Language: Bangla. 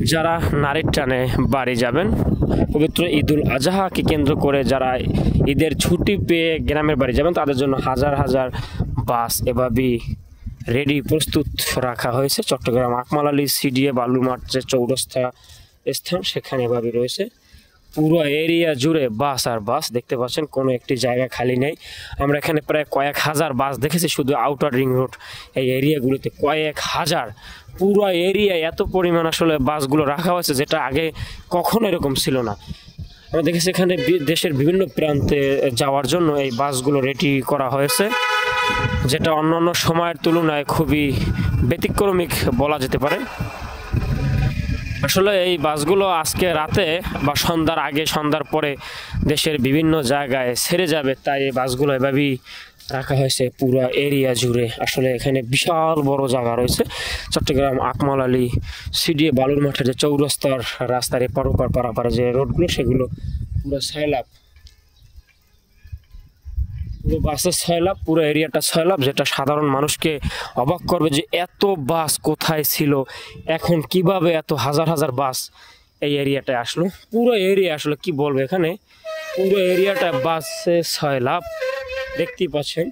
যারা নারীর টানে বাড়ি যাবেন, পবিত্র ঈদুল আজহাকে কেন্দ্র করে যারা ঈদের ছুটি পেয়ে গ্রামের বাড়ি যাবেন, তাদের জন্য হাজার হাজার বাস এভাবেই রেডি প্রস্তুত রাখা হয়েছে। চট্টগ্রাম আকমাল আলী সিডিএ বালুরমাঠ যে চৌরাস্তা স্থান, সেখানে এভাবে রয়েছে। পুরো এরিয়া জুড়ে বাস আর বাস দেখতে পাচ্ছেন, কোনো একটি জায়গা খালি নেই। আমরা এখানে প্রায় কয়েক হাজার বাস দেখেছি শুধু আউটার রিং রোড এই এরিয়াগুলোতে, কয়েক হাজার। পুরো এরিয়ায় এত পরিমাণ আসলে বাসগুলো রাখা হয়েছে, যেটা আগে কখনো এরকম ছিল না। আমরা দেখেছি এখানে দেশের বিভিন্ন প্রান্তে যাওয়ার জন্য এই বাসগুলো রেডি করা হয়েছে, যেটা অন্যান্য সময়ের তুলনায় খুবই ব্যতিক্রমিক বলা যেতে পারে। আসলে এই বাসগুলো আজকে রাতে বা সন্ধ্যার আগে সন্ধ্যার পরে দেশের বিভিন্ন জায়গায় ছেড়ে যাবে, তাই এই বাসগুলো এভাবেই রাখা হয়েছে পুরো এরিয়া জুড়ে। আসলে এখানে বিশাল বড় জায়গা রয়েছে। চট্টগ্রাম আকমাল আলী সিডিএ বালুরমাঠের যে চৌরাস্তার রাস্তার এপার ওপার পারাপারে যে রোডগুলো, সেগুলো পুরো সয়লাভ, পুরো বাসের সয়লাভ, পুরো এরিয়াটা সয়লাভ, যেটা সাধারণ মানুষকে অবাক করবে যে এত বাস কোথায় ছিল, এখন কিভাবে এত হাজার হাজার বাস এই এরিয়াটায় আসলো। পুরো এরিয়া আসলে কি বলবো, এখানে পুরো এরিয়াটা বাসে সয়লাভ দেখতেই পাচ্ছেন।